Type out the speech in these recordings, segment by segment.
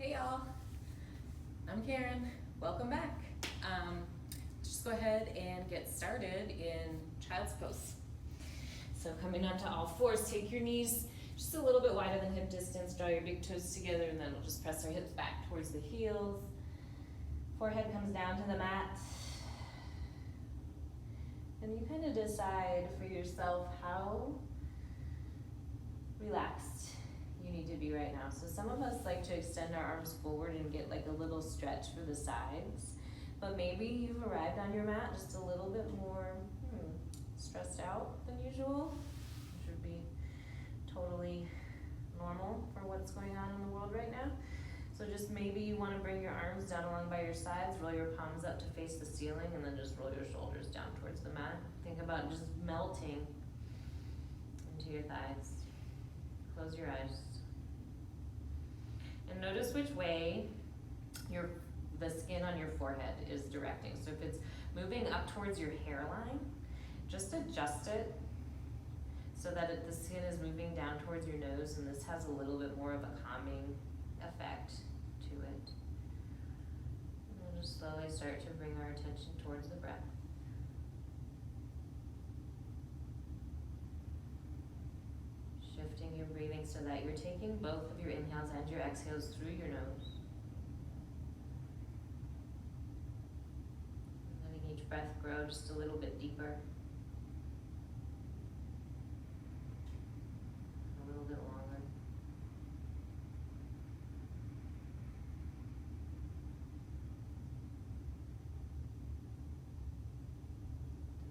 Hey y'all, I'm Karen. Welcome back. Let's just go ahead and get started in child's pose. So coming onto all fours, take your knees just a little bit wider than hip distance, draw your big toes together, and then we'll just press our hips back towards the heels. Forehead comes down to the mat. And you kind of decide for yourself how relaxed you need to be right now. So some of us like to extend our arms forward and get like a little stretch for the sides, but maybe you've arrived on your mat just a little bit more stressed out than usual, which would be totally normal for what's going on in the world right now. So just maybe you want to bring your arms down along by your sides, roll your palms up to face the ceiling, and then just roll your shoulders down towards the mat. Think about just melting into your thighs. Close your eyes. And notice which way the skin on your forehead is directing. So if it's moving up towards your hairline, just adjust it so that the skin is moving down towards your nose, and this has a little bit more of a calming effect to it. And we'll just slowly start to bring our attention towards the breath. Shifting your breathing so that you're taking both of your inhales and your exhales through your nose. And letting each breath grow just a little bit deeper. A little bit longer.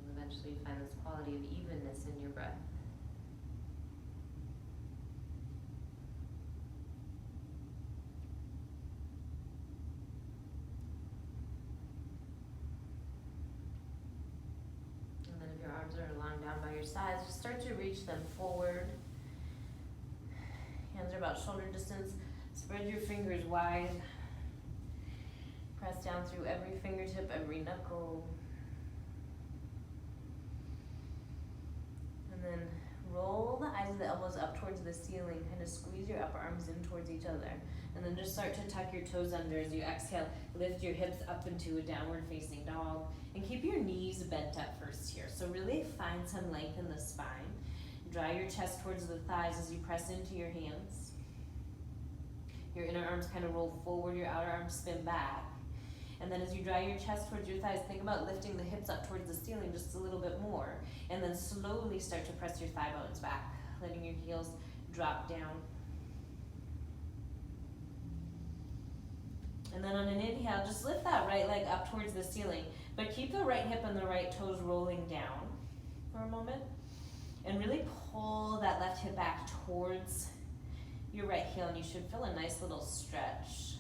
And eventually you find this quality of evenness in your breath. Arms are lying down by your sides. Just start to reach them forward. Hands are about shoulder distance. Spread your fingers wide. Press down through every fingertip, every knuckle. And then roll the eyes of the elbows up towards the ceiling. Kind of squeeze your upper arms in towards each other. And then just start to tuck your toes under as you exhale. Lift your hips up into a downward facing dog. And keep your knees bent up first here. So really find some length in the spine. Draw your chest towards the thighs as you press into your hands. Your inner arms kind of roll forward, your outer arms spin back. And then as you draw your chest towards your thighs, think about lifting the hips up towards the ceiling just a little bit more. And then slowly start to press your thigh bones back, letting your heels drop down. And then on an inhale, just lift that right leg up towards the ceiling, but keep the right hip and the right toes rolling down for a moment. And really pull that left hip back towards your right heel, and you should feel a nice little stretch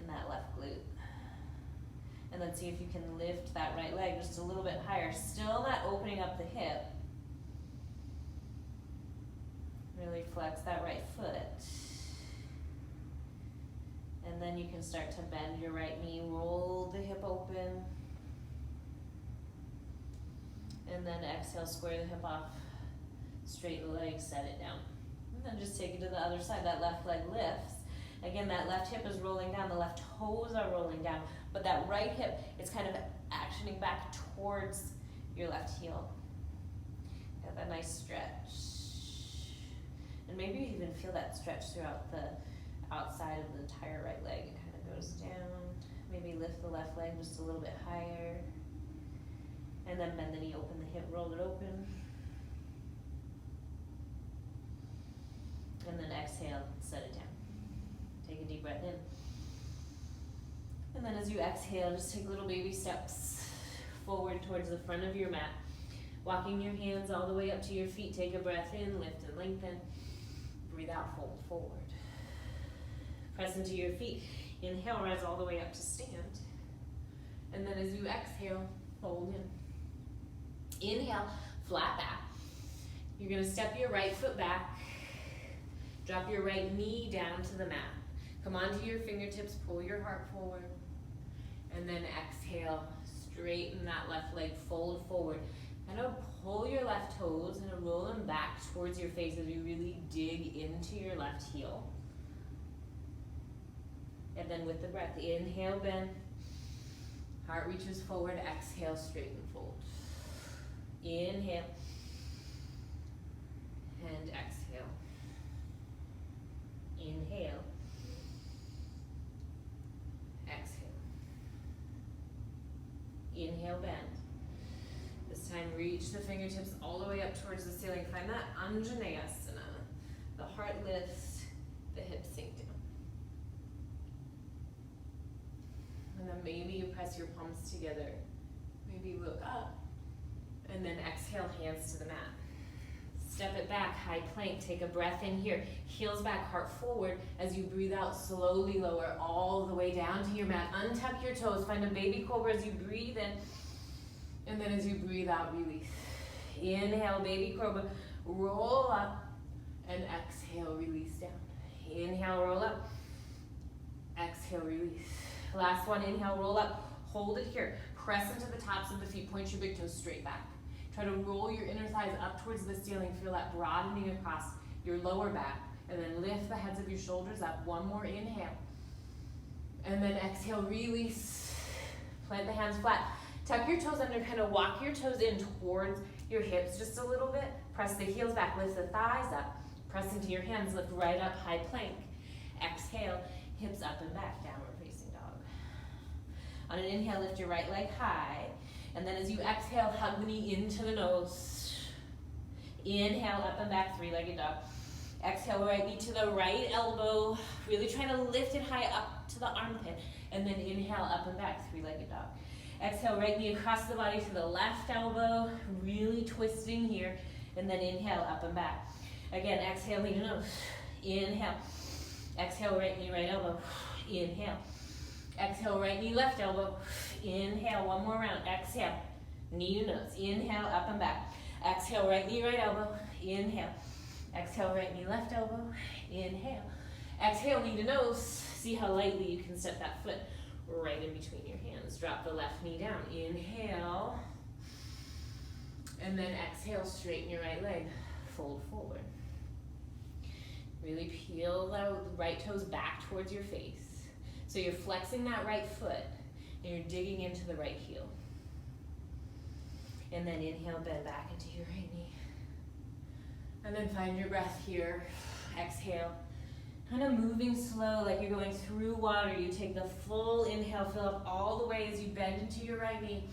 in that left glute. And then see if you can lift that right leg just a little bit higher. Still not opening up the hip. Really flex that right foot. And then you can start to bend your right knee, roll the hip open. And then exhale, square the hip off, straighten the leg, set it down. And then just take it to the other side. That left leg lifts. Again, that left hip is rolling down, the left toes are rolling down, but that right hip is kind of actioning back towards your left heel. Have that nice stretch. And maybe you even feel that stretch throughout the outside of the entire right leg. It kind of goes down. Maybe lift the left leg just a little bit higher. And then bend the knee, open the hip, roll it open. And then exhale, set it down. Take a deep breath in. And then as you exhale, just take little baby steps forward towards the front of your mat. Walking your hands all the way up to your feet. Take a breath in, lift and lengthen. Breathe out, fold forward. Press into your feet. Inhale, rise all the way up to stand. And then as you exhale, fold in. Inhale, flat back. You're going to step your right foot back. Drop your right knee down to the mat. Come onto your fingertips, pull your heart forward. And then exhale, straighten that left leg, fold forward. Kind of pull your left toes and roll them back towards your face as you really dig into your left heel. And then with the breath, inhale, bend. Heart reaches forward, exhale, straighten, fold. Inhale. And exhale. Inhale. Exhale. Inhale, bend. This time, reach the fingertips all the way up towards the ceiling. Find that Anjaneyasana. The heart lifts, the hips sink down. And then maybe you press your palms together. Maybe look up. And then exhale, hands to the mat. Step it back, high plank. Take a breath in here. Heels back, heart forward. As you breathe out, slowly lower all the way down to your mat. Untuck your toes. Find a baby cobra as you breathe in. And then as you breathe out, release. Inhale, baby cobra. Roll up. And exhale, release down. Inhale, roll up. Exhale, release. Last one, inhale, roll up. Hold it here. Press into the tops of the feet. Point your big toes straight back. Try to roll your inner thighs up towards the ceiling. Feel that broadening across your lower back. And then lift the heads of your shoulders up. One more inhale. And then exhale, release. Plant the hands flat. Tuck your toes under. Kind of walk your toes in towards your hips just a little bit. Press the heels back. Lift the thighs up. Press into your hands. Lift right up, high plank. Exhale, hips up and back. Downward facing dog. On an inhale, lift your right leg high. And then as you exhale, hug the knee into the nose. Inhale, up and back, three-legged dog. Exhale, right knee to the right elbow. Really trying to lift it high up to the armpit. And then inhale, up and back, three-legged dog. Exhale, right knee across the body to the left elbow. Really twisting here. And then inhale, up and back. Again, exhale, knee to nose. Inhale. Exhale, right knee, right elbow. Inhale. Exhale, right knee, left elbow. Inhale, one more round. Exhale, knee to nose. Inhale, up and back. Exhale, right knee, right elbow. Inhale. Exhale, right knee, left elbow. Inhale. Exhale, knee to nose. See how lightly you can step that foot right in between your hands. Drop the left knee down. Inhale. And then exhale, straighten your right leg. Fold forward. Really peel the right toes back towards your face. So you're flexing that right foot and you're digging into the right heel. And then inhale, bend back into your right knee. And then find your breath here. Exhale. Kind of moving slow like you're going through water. You take the full inhale, fill up all the way as you bend into your right knee.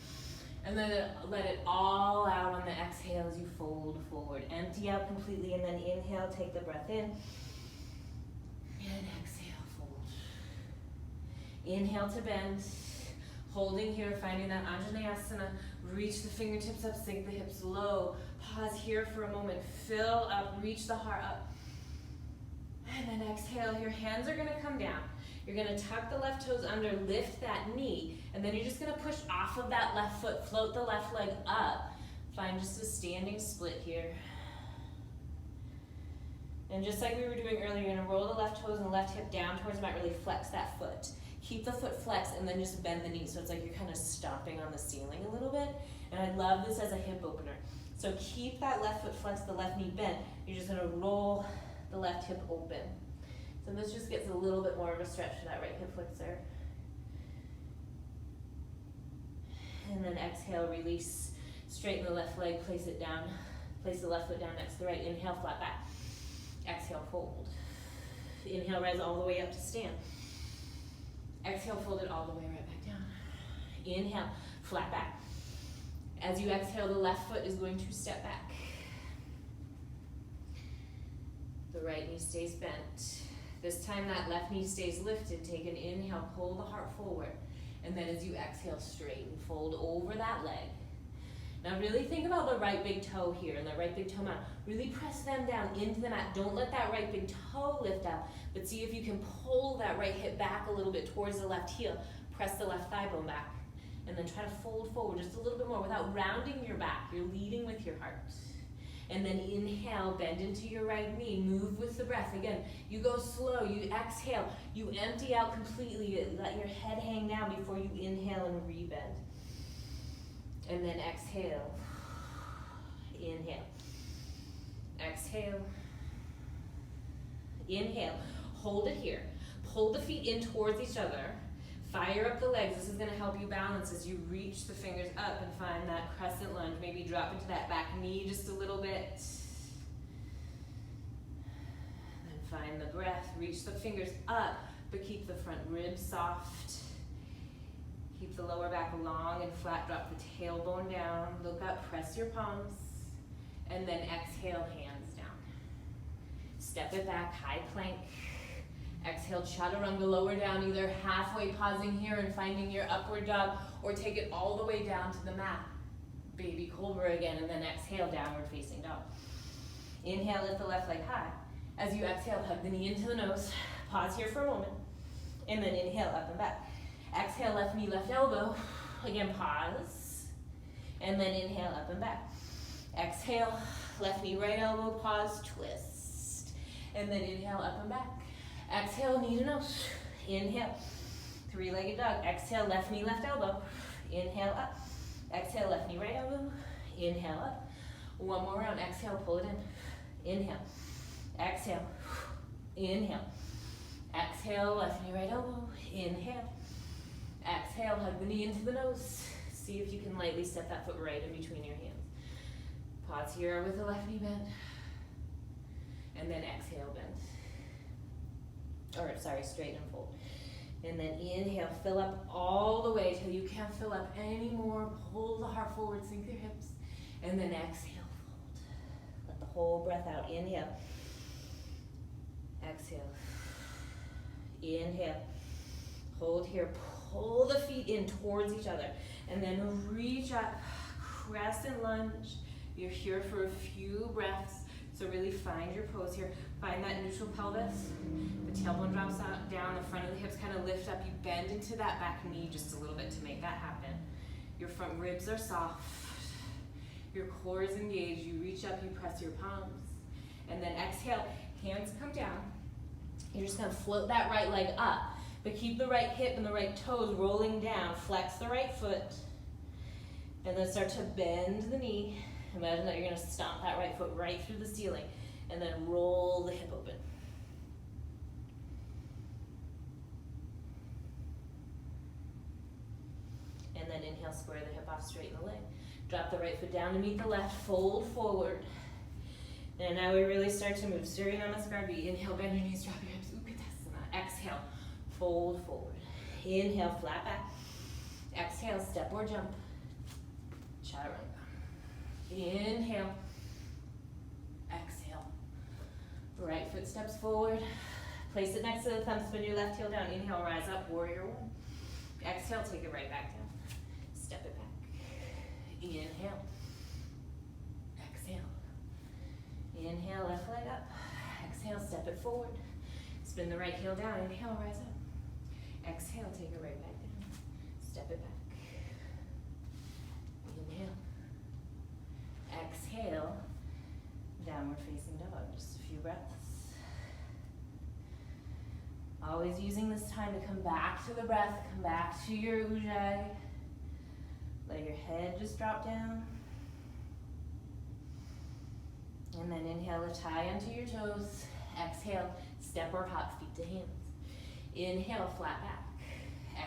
And then let it all out on the exhale as you fold forward. Empty out completely and then inhale, take the breath in. And exhale, fold. Inhale to bend. Holding here, finding that Anjaneyasana. Reach the fingertips up, sink the hips low. Pause here for a moment. Fill up, reach the heart up. And then exhale, your hands are gonna come down. You're gonna tuck the left toes under, lift that knee, and then you're just gonna push off of that left foot, float the left leg up. Find just a standing split here. And just like we were doing earlier, you're gonna roll the left toes and the left hip down towards the mat, really flex that foot. Keep the foot flexed and then just bend the knee. So it's like you're kind of stomping on the ceiling a little bit. And I love this as a hip opener. So keep that left foot flexed, the left knee bent. You're just gonna roll the left hip open. So this just gets a little bit more of a stretch to that right hip flexor. And then exhale, release. Straighten the left leg, place it down. Place the left foot down next to the right. Inhale, flat back. Exhale, fold. Inhale, rise all the way up to stand. Exhale, fold it all the way right back down. Inhale, flat back. As you exhale, the left foot is going to step back. The right knee stays bent. This time that left knee stays lifted. Take an inhale, pull the heart forward. And then as you exhale, straighten, fold over that leg. Now really think about the right big toe here and the right big toe mat. Really press them down into the mat. Don't let that right big toe lift up, but see if you can pull that right hip back a little bit towards the left heel. Press the left thigh bone back. And then try to fold forward just a little bit more without rounding your back. You're leading with your heart. And then inhale, bend into your right knee, move with the breath. Again, you go slow, you exhale, you empty out completely, let your head hang down before you inhale and rebend. And then exhale, inhale, exhale, inhale. Hold it here. Hold the feet in towards each other. Fire up the legs. This is going to help you balance as you reach the fingers up and find that crescent lunge. Maybe drop into that back knee just a little bit. Then find the breath. Reach the fingers up, but keep the front ribs soft. Keep the lower back long and flat. Drop the tailbone down. Look up, press your palms. And then exhale, hands down. Step it back, high plank. Exhale, chaturanga, lower down, either halfway pausing here and finding your upward dog, or take it all the way down to the mat. Baby cobra again, and then exhale, downward facing dog. Inhale, lift the left leg high. As you exhale, hug the knee into the nose. Pause here for a moment. And then inhale, up and back. Exhale, left knee, left elbow. Again, pause. And then inhale, up and back. Exhale, left knee, right elbow, pause, twist. And then inhale, up and back. Exhale, knee to nose. Inhale, three-legged dog. Exhale, left knee, left elbow. Inhale, up. Exhale, left knee, right elbow. Inhale, up. One more round. Exhale, pull it in. Inhale. Exhale. Inhale. Exhale, left knee, right elbow. Inhale. Exhale, hug the knee into the nose. See if you can lightly step that foot right in between your hands. Pause here with the left knee bent. And then exhale, bend. Straighten and fold. And then inhale, fill up all the way till you can't fill up anymore. Pull the heart forward, sink your hips. And then exhale, fold. Let the whole breath out. Inhale. Exhale. Inhale. Hold here. Pull the feet in towards each other. And then reach up. Crescent lunge. You're here for a few breaths. So really find your pose here. Find that neutral pelvis. The tailbone drops out, down, the front of the hips kind of lift up. You bend into that back knee just a little bit to make that happen. Your front ribs are soft. Your core is engaged. You reach up, you press your palms. And then exhale, hands come down. You're just gonna float that right leg up, but keep the right hip and the right toes rolling down. Flex the right foot. And then start to bend the knee. Imagine that you're gonna stomp that right foot right through the ceiling and then roll the hip open. And then inhale, square the hip off, straighten the leg. Drop the right foot down to meet the left, fold forward. And now we really start to move. Surya Namaskar. Inhale, bend your knees, drop your hips, Utkatasana. Exhale, fold forward. Inhale, flat back. Exhale, step or jump. Chaturanga. Inhale, exhale. Right foot steps forward. Place it next to the thumb, spin your left heel down. Inhale, rise up, warrior one. Exhale, take it right back down. Step it back. Inhale. Exhale. Inhale, left leg up. Exhale, step it forward. Spin the right heel down. Inhale, rise up. Exhale, take it right back down. Step it back. Inhale. Exhale, downward facing dog. Just a few breaths. Always using this time to come back to the breath, come back to your ujjayi. Let your head just drop down. And then inhale to tie onto your toes. Exhale, step or hop, feet to hands. Inhale, flat back.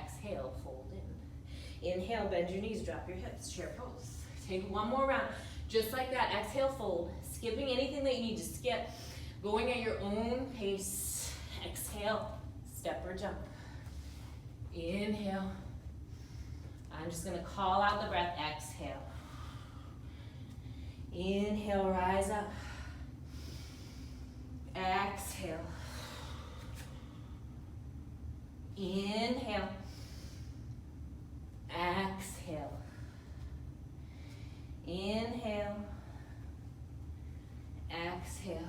Exhale, fold in. Inhale, bend your knees, drop your hips, chair pose. Take one more round. Just like that, exhale, fold. Skipping anything that you need to skip. Going at your own pace. Exhale, step or jump. Inhale. I'm just gonna call out the breath, exhale. Inhale, rise up. Exhale. Inhale. Exhale. Inhale. Exhale.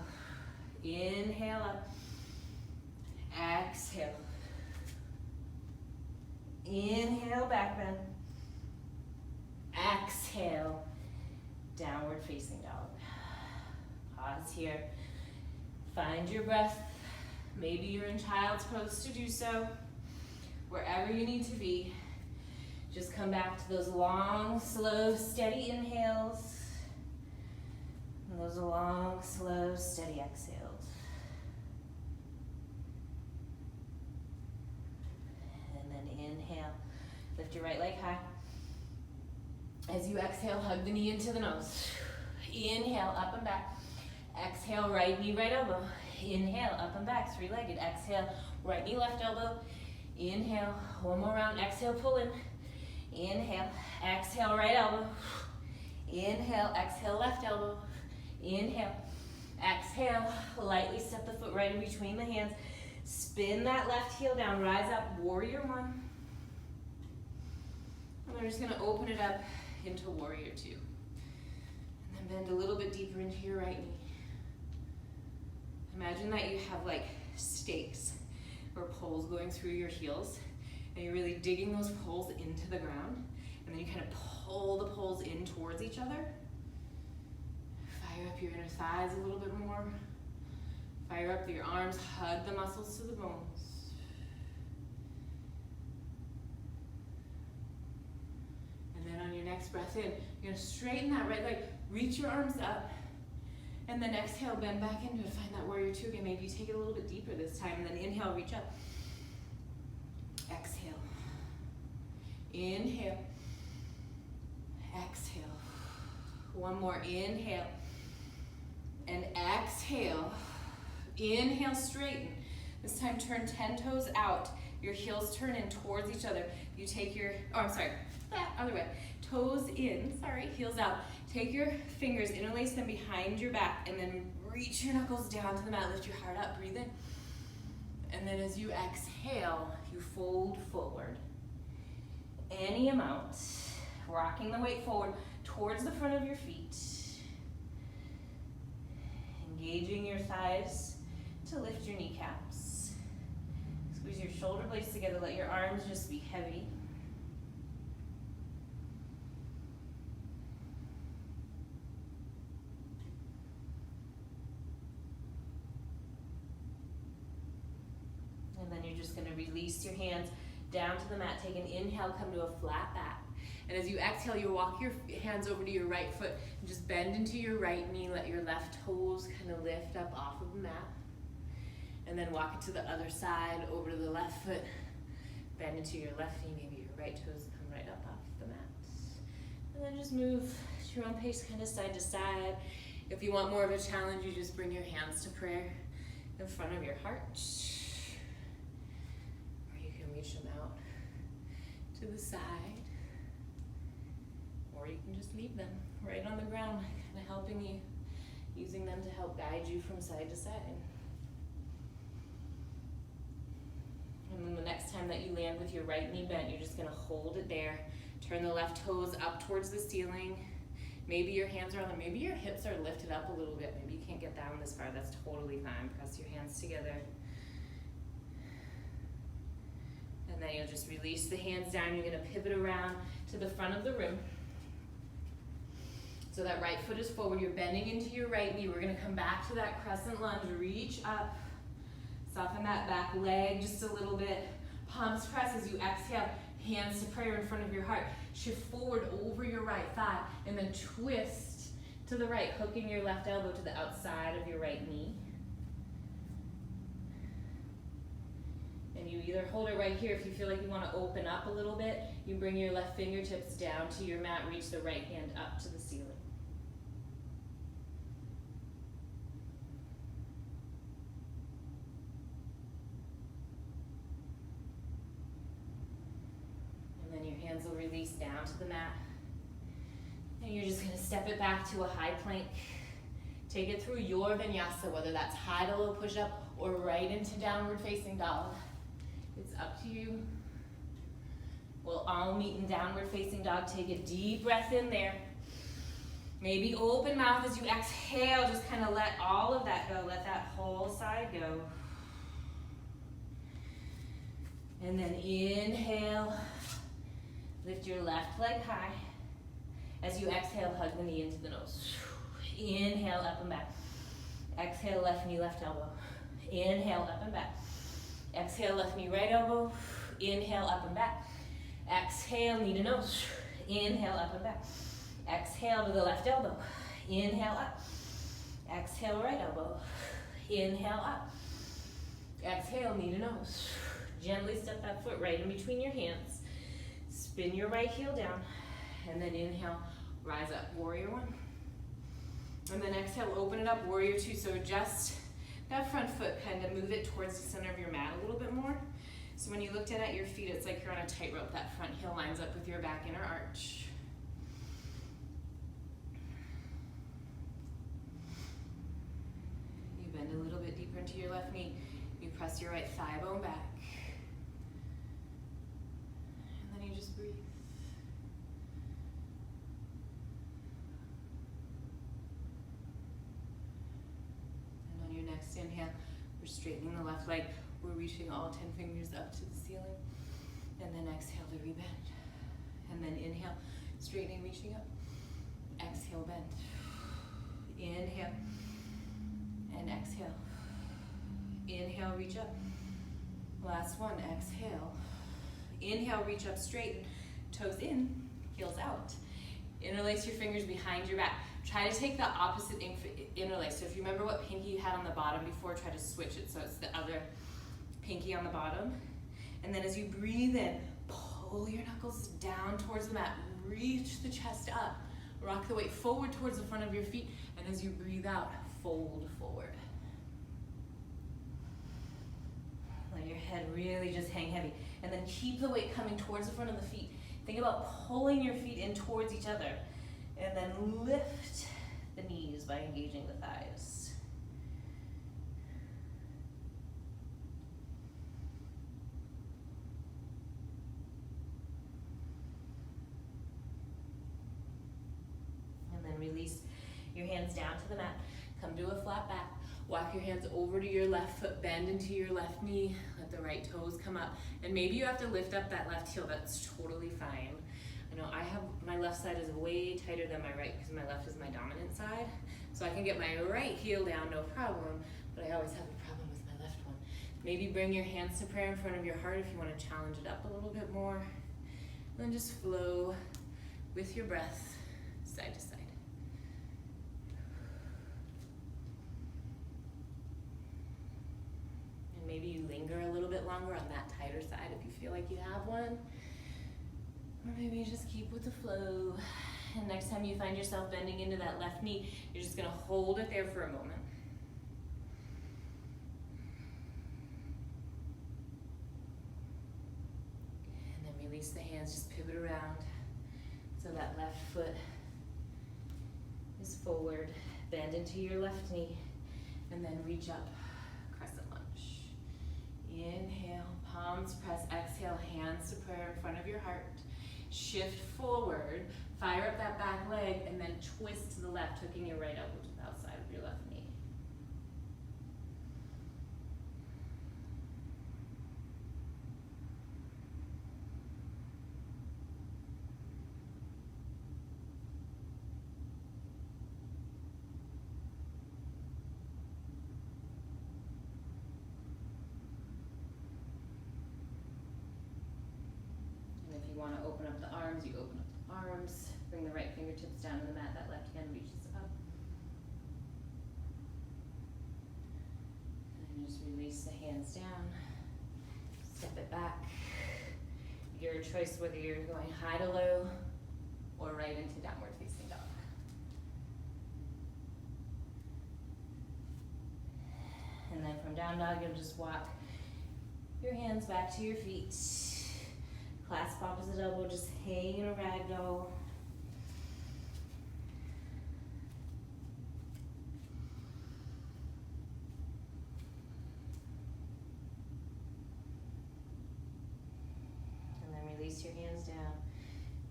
Inhale up. Exhale. Inhale, back bend. Exhale, downward facing dog. Pause here. Find your breath. Maybe you're in child's pose to do so. Wherever you need to be. Just come back to those long, slow, steady inhales. And those long, slow, steady exhales. Inhale. Lift your right leg high. As you exhale, hug the knee into the nose. Inhale, up and back. Exhale, right knee, right elbow. Inhale, up and back, three-legged. Exhale, right knee, left elbow. Inhale, one more round. Exhale, pull in. Inhale, exhale, right elbow. Inhale, exhale, left elbow. Inhale, exhale, lightly step the foot right in between the hands. Spin that left heel down, rise up, warrior one. And we're just gonna open it up into warrior two. And then bend a little bit deeper into your right knee. Imagine that you have like stakes or poles going through your heels, and you're really digging those poles into the ground, and then you kind of pull the poles in towards each other. Fire up your inner thighs a little bit more. Fire up your arms, hug the muscles to the bones. And then on your next breath in, you're gonna straighten that right leg, reach your arms up, and then exhale, bend back into it, find that warrior two again. Maybe you take it a little bit deeper this time, and then inhale, reach up. Exhale. Inhale. Exhale. One more, inhale. And exhale. Inhale, straighten. This time turn 10 toes out. Your heels turn in towards each other. You take your, other way. Toes in, heels out. Take your fingers, interlace them behind your back, and then reach your knuckles down to the mat. Lift your heart up, breathe in. And then as you exhale, you fold forward. Any amount, rocking the weight forward towards the front of your feet. Engaging your thighs to lift your kneecaps. Squeeze your shoulder blades together, let your arms just be heavy. And then you're just gonna release your hands down to the mat. Take an inhale, come to a flat back. And as you exhale, you walk your hands over to your right foot and just bend into your right knee. Let your left toes kind of lift up off of the mat. And then walk it to the other side, over to the left foot. Bend into your left knee, maybe your right toes come right up off the mat. And then just move at your own pace, kind of side to side. If you want more of a challenge, you just bring your hands to prayer in front of your heart. Or you can reach them out to the side. Or you can just leave them right on the ground, kind of helping you, using them to help guide you from side to side. And then the next time that you land with your right knee bent, you're just gonna hold it there. Turn the left toes up towards the ceiling. Maybe your hands are on them, maybe your hips are lifted up a little bit. Maybe you can't get down this far, that's totally fine. Press your hands together. And then you'll just release the hands down. You're gonna pivot around to the front of the room. So that right foot is forward, you're bending into your right knee. We're gonna come back to that crescent lunge, reach up, soften that back leg just a little bit. Palms press as you exhale, hands to prayer in front of your heart. Shift forward over your right thigh, and then twist to the right, hooking your left elbow to the outside of your right knee. And you either hold it right here. If you feel like you wanna open up a little bit, you bring your left fingertips down to your mat, reach the right hand up to the ceiling. Hands will release down to the mat. And you're just gonna step it back to a high plank. Take it through your vinyasa, whether that's high to low push-up or right into downward facing dog. It's up to you. We'll all meet in downward facing dog. Take a deep breath in there. Maybe open mouth as you exhale. Just kind of let all of that go. Let that whole side go. And then inhale. Lift your left leg high. As you exhale, hug the knee into the nose. Inhale, up and back. Exhale, left knee, left elbow. Inhale, up and back. Exhale, left knee, right elbow. Inhale, up and back. Exhale, knee to nose. Inhale, up and back. Exhale to the left elbow. Inhale, up. Exhale, right elbow. Inhale, up. Exhale, knee to nose. Gently step that foot right in between your hands. Spin your right heel down, and then inhale, rise up, warrior one. And then exhale, open it up, warrior two. So adjust that front foot, kind of move it towards the center of your mat a little bit more. So when you looked at your feet, it's like you're on a tightrope. That front heel lines up with your back inner arch. You bend a little bit deeper into your left knee. You press your right thigh bone back. And then you just breathe. And on your next inhale, we're straightening the left leg. We're reaching all 10 fingers up to the ceiling. And then exhale to rebend. And then inhale, straightening, reaching up. Exhale, bend. Inhale. And exhale. Inhale, reach up. Last one, exhale. Inhale, reach up straight. Toes in, heels out. Interlace your fingers behind your back. Try to take the opposite interlace. So if you remember what pinky you had on the bottom before, try to switch it so it's the other pinky on the bottom. And then as you breathe in, pull your knuckles down towards the mat. Reach the chest up. Rock the weight forward towards the front of your feet. And as you breathe out, fold forward. Let your head really just hang heavy. And then keep the weight coming towards the front of the feet. Think about pulling your feet in towards each other. And then lift the knees by engaging the thighs. And then release your hands down to the mat. Come to a flat back. Walk your hands over to your left foot, bend into your left knee, let the right toes come up. And maybe you have to lift up that left heel, that's totally fine. I know my left side is way tighter than my right because my left is my dominant side. So I can get my right heel down, no problem, but I always have a problem with my left one. Maybe bring your hands to prayer in front of your heart if you want to challenge it up a little bit more. And then just flow with your breath, side to side. Maybe you linger a little bit longer on that tighter side if you feel like you have one. Or maybe you just keep with the flow. And next time you find yourself bending into that left knee, you're just gonna hold it there for a moment. And then release the hands, just pivot around. So that left foot is forward. Bend into your left knee, and then reach up. Inhale, palms press, exhale, hands to prayer in front of your heart. Shift forward, fire up that back leg, and then twist to the left, hooking your right elbow to the outside of your left knee. You want to open up the arms, you open up the arms. Bring the right fingertips down to the mat, that left hand reaches up. And just release the hands down. Step it back. Your choice whether you're going high to low or right into downward facing dog. And then from down dog, you'll just walk your hands back to your feet. Clasp opposite elbow, just hang in a ragdoll. And then release your hands down.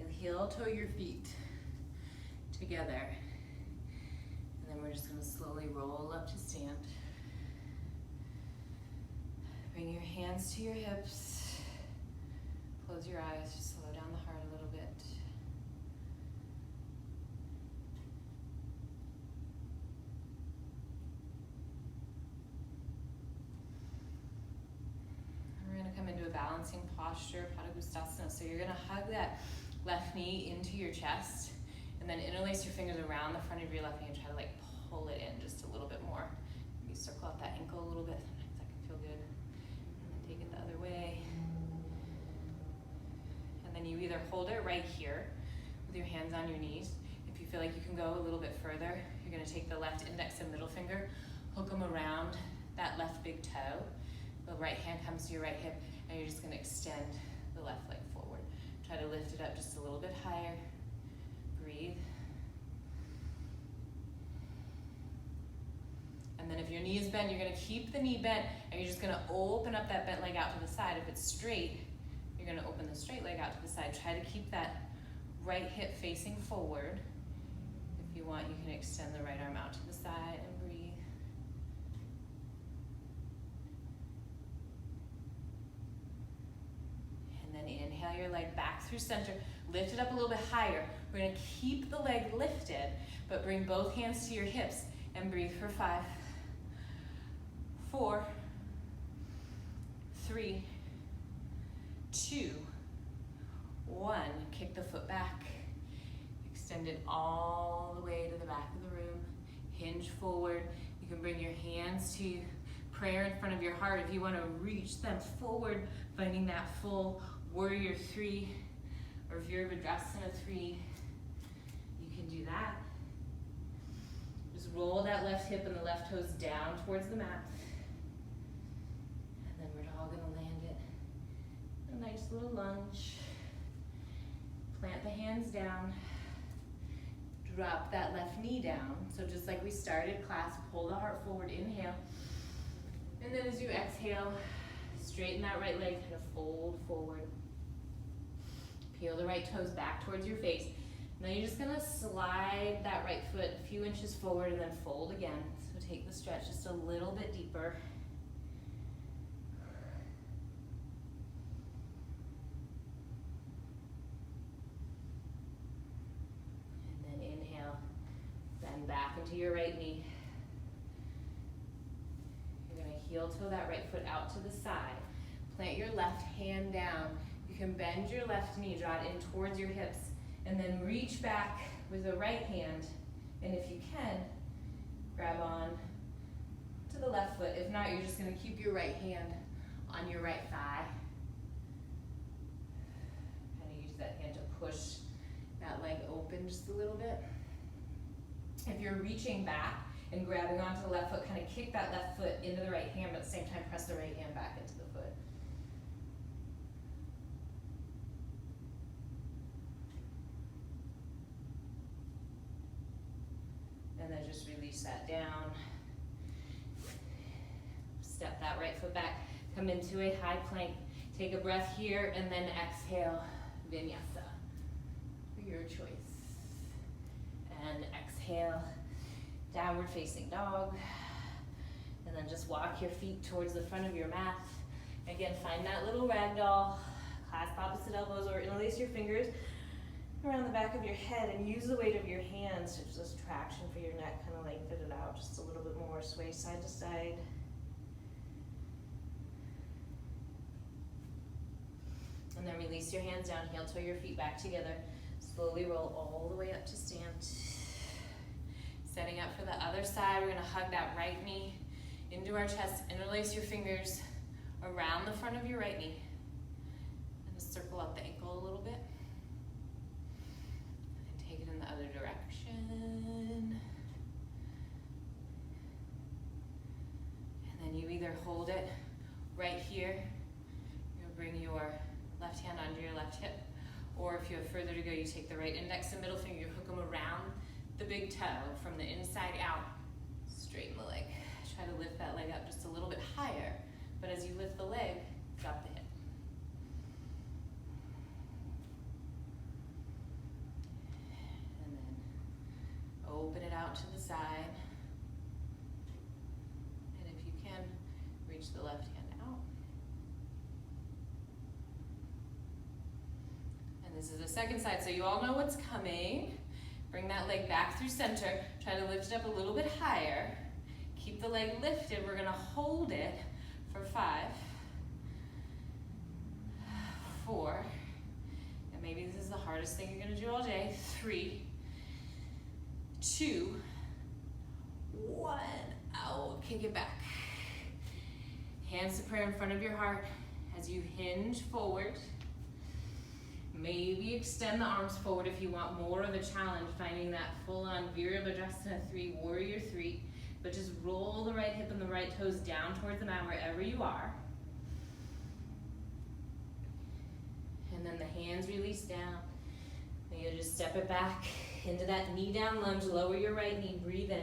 You'll heel toe your feet together. And then we're just gonna slowly roll up to stand. Bring your hands to your hips. Close your eyes, just slow down the heart a little bit. We're going to come into a balancing posture, Padangusthasana. So you're going to hug that left knee into your chest, and then interlace your fingers around the front of your left knee and try to pull it in just a little bit more. Maybe circle out that ankle a little bit. Sometimes that can feel good. And then take it the other way. And then you either hold it right here with your hands on your knees. If you feel like you can go a little bit further, you're gonna take the left index and middle finger, hook them around that left big toe. The right hand comes to your right hip, and you're just gonna extend the left leg forward. Try to lift it up just a little bit higher. Breathe. And then if your knee is bent, you're gonna keep the knee bent, and you're just gonna open up that bent leg out to the side. If it's straight, you're gonna open the straight leg out to the side. Try to keep that right hip facing forward. If you want, you can extend the right arm out to the side and breathe. And then inhale your leg back through center. Lift it up a little bit higher. We're gonna keep the leg lifted, but bring both hands to your hips and breathe for 5, 4, 3, 2, 1. Kick the foot back. Extend it all the way to the back of the room. Hinge forward. You can bring your hands to prayer in front of your heart if you want to reach them forward, finding that full warrior 3 or Virabhadrasana 3. You can do that. Just roll that left hip and the left toes down towards the mat. And then we're all gonna land it. A nice little lunge. Plant the hands down. Drop that left knee down. So just like we started class, pull the heart forward, inhale. And then as you exhale, straighten that right leg, kind of fold forward. Peel the right toes back towards your face. Now you're just gonna slide that right foot a few inches forward and then fold again. So take the stretch just a little bit deeper. And then inhale, bend back into your right knee. You're gonna heel toe that right foot out to the side. Plant your left hand down. You can bend your left knee, draw it in towards your hips, and then reach back with the right hand. And if you can, grab on to the left foot. If not, you're just gonna keep your right hand on your right thigh. Kind of use that hand to push that leg open just a little bit. If you're reaching back and grabbing onto the left foot, kind of kick that left foot into the right hand, but at the same time, press the right hand back into the foot. And then just release that down. Step that right foot back. Come into a high plank. Take a breath here and then exhale, Vinyasa. Your choice. And exhale, downward facing dog. And then just walk your feet towards the front of your mat. Again, find that little ragdoll. Clasp opposite elbows or interlace your fingers around the back of your head and use the weight of your hands to just traction for your neck, kind of lengthen it out just a little bit more, sway side to side. And then release your hands down, heel toe your feet back together. Slowly roll all the way up to stand. Setting up for the other side, we're gonna hug that right knee into our chest, interlace your fingers around the front of your right knee. And just circle out the ankle a little bit. In the other direction. And then you either hold it right here, you'll bring your left hand onto your left hip, or if you have further to go, you take the right index and middle finger, you hook them around the big toe from the inside out, straighten the leg. Try to lift that leg up just a little bit higher, but as you lift the leg, drop the hip. Open it out to the side. And if you can, reach the left hand out. And this is the second side, so you all know what's coming. Bring that leg back through center. Try to lift it up a little bit higher. Keep the leg lifted. We're gonna hold it for 5, 4, and maybe this is the hardest thing you're gonna do all day, 3, 2, 1, out, kick it back. Hands to prayer in front of your heart. As you hinge forward, maybe extend the arms forward if you want more of a challenge, finding that full-on Virabhadrasana 3, Warrior 3, but just roll the right hip and the right toes down towards the mat wherever you are. And then the hands release down. And you'll just step it back into that knee down lunge, lower your right knee, breathe in.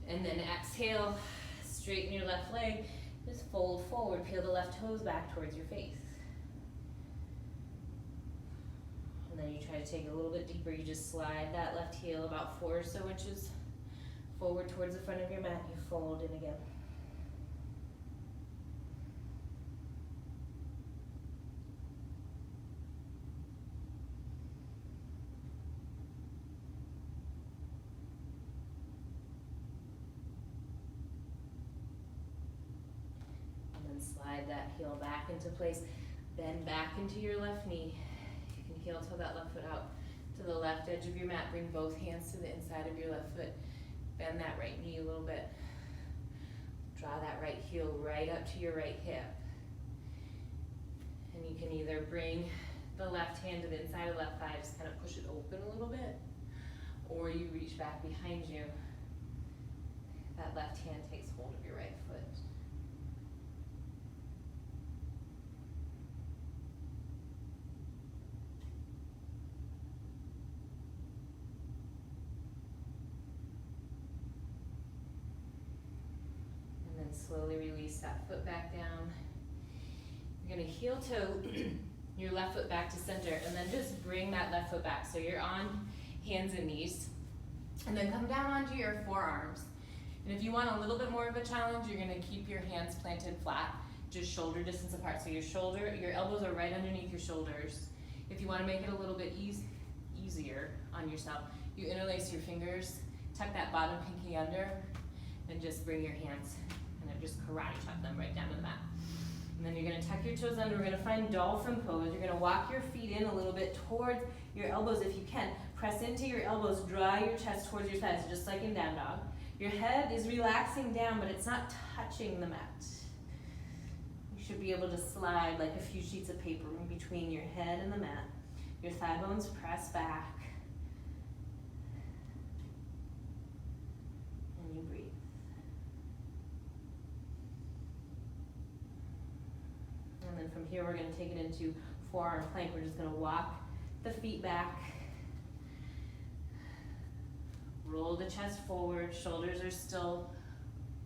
And then exhale, straighten your left leg, just fold forward, peel the left toes back towards your face. And then you try to take it a little bit deeper, you just slide that left heel about 4 or so inches forward towards the front of your mat, you fold in again. Slide that heel back into place, bend back into your left knee. You can heel toe that left foot out to the left edge of your mat. Bring both hands to the inside of your left foot. Bend that right knee a little bit. Draw that right heel right up to your right hip. And you can either bring the left hand to the inside of the left thigh, just kind of push it open a little bit, or you reach back behind you. That left hand takes hold of your right foot. Slowly release that foot back down. You're gonna heel toe your left foot back to center and then just bring that left foot back. So you're on hands and knees. And then come down onto your forearms. And if you want a little bit more of a challenge, you're gonna keep your hands planted flat, just shoulder distance apart. So your elbows are right underneath your shoulders. If you wanna make it a little bit easier on yourself, you interlace your fingers, tuck that bottom pinky under, and just bring your hands just karate chop them right down to the mat. And then you're gonna tuck your toes under. We're gonna find dolphin pose. You're gonna walk your feet in a little bit towards your elbows if you can. Press into your elbows, draw your chest towards your thighs, just like in down dog. Your head is relaxing down, but it's not touching the mat. You should be able to slide like a few sheets of paper in between your head and the mat. Your thigh bones press back. And you breathe. And then from here, we're gonna take it into forearm plank. We're just gonna walk the feet back. Roll the chest forward. Shoulders are still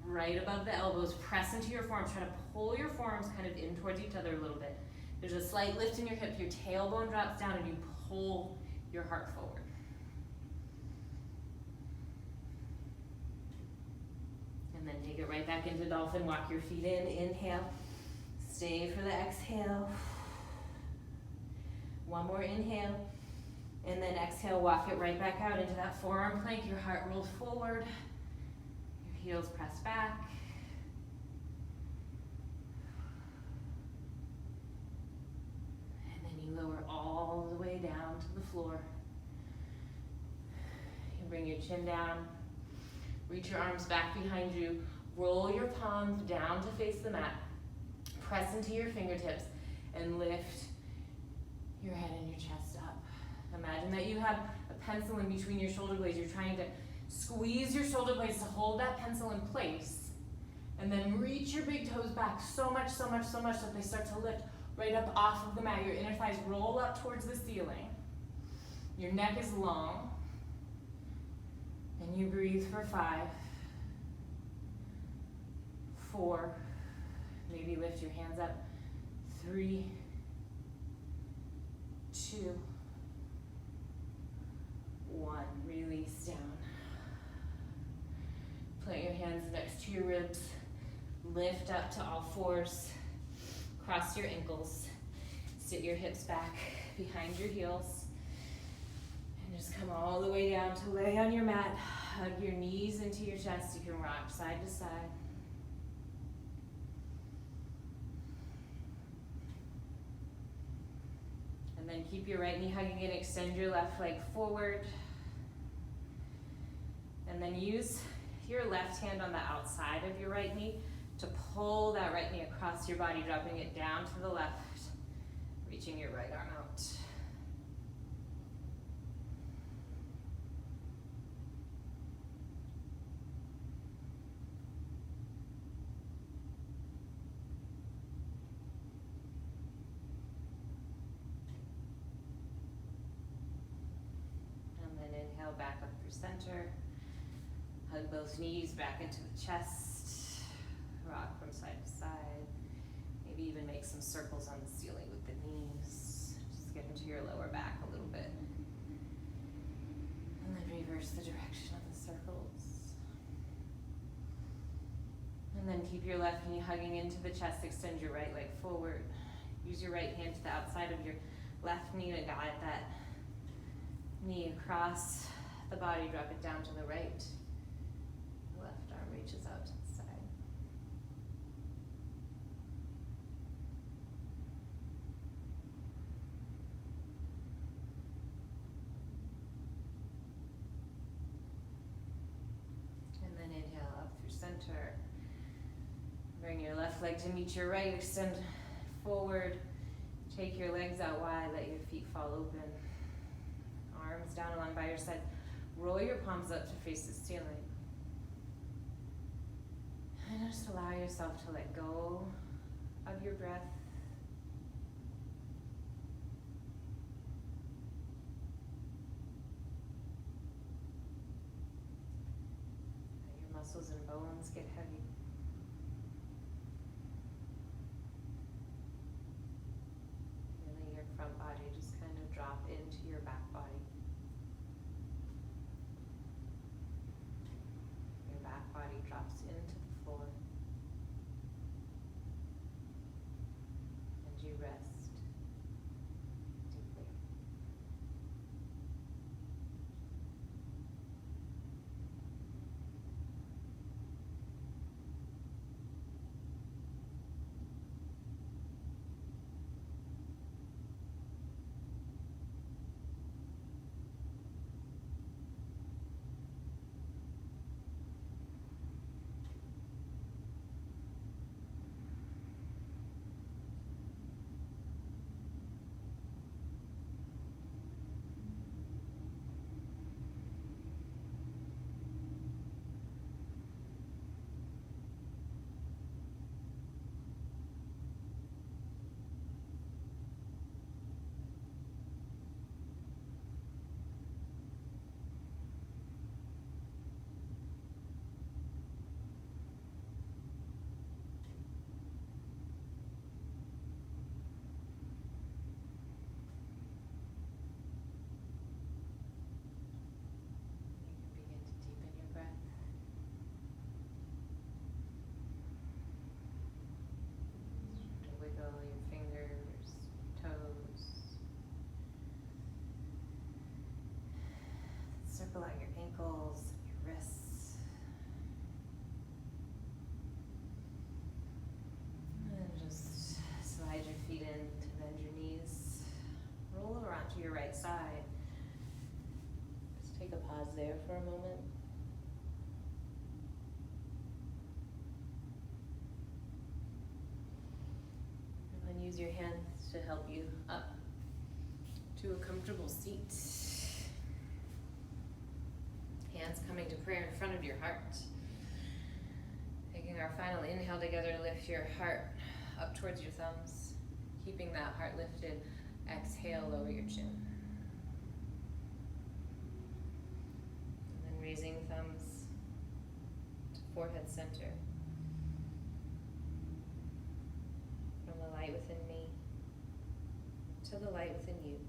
right above the elbows. Press into your forearms. Try to pull your forearms kind of in towards each other a little bit. There's a slight lift in your hip. Your tailbone drops down and you pull your heart forward. And then take it right back into dolphin. Walk your feet in. Inhale. Stay for the exhale. One more inhale. And then exhale, walk it right back out into that forearm plank. Your heart rolls forward. Your heels press back. And then you lower all the way down to the floor. You bring your chin down. Reach your arms back behind you. Roll your palms down to face the mat. Press into your fingertips and lift your head and your chest up. Imagine that you have a pencil in between your shoulder blades. You're trying to squeeze your shoulder blades to hold that pencil in place. And then reach your big toes back so much that they start to lift right up off of the mat. Your inner thighs roll up towards the ceiling. Your neck is long. And you breathe for 5, 4, maybe lift your hands up. 3, 2, 1. Release down. Plant your hands next to your ribs. Lift up to all fours. Cross your ankles. Sit your hips back behind your heels. And just come all the way down to lay on your mat. Hug your knees into your chest. You can rock side to side. And then keep your right knee hugging in, extend your left leg forward. And then use your left hand on the outside of your right knee to pull that right knee across your body, dropping it down to the left, reaching your right arm out. And then inhale back up through center. Hug both knees back into the chest. Rock from side to side. Maybe even make some circles on the ceiling with the knees. Just get into your lower back a little bit. And then reverse the direction of the circles. And then keep your left knee hugging into the chest. Extend your right leg forward. Use your right hand to the outside of your left knee to guide that knee across the body. Drop it down to the right. Left arm reaches out to the side. And then inhale up through center. Bring your left leg to meet your right. Extend forward. Take your legs out wide. Let your feet fall open. Arms down along by your side. Roll your palms up to face the ceiling. And just allow yourself to let go of your breath. Let your muscles and bones get heavy. Feeling your front body just kind of drop into your back body. Your back body drops into the floor. And you rest deeply. Circle out your ankles, your wrists. And just slide your feet in to bend your knees. Roll over onto your right side. Just take a pause there for a moment. And then use your hands to help you up to a comfortable seat. Hands coming to prayer in front of your heart. Taking our final inhale together, lift your heart up towards your thumbs. Keeping that heart lifted, exhale, lower your chin. And then raising thumbs to forehead center. From the light within me to the light within you.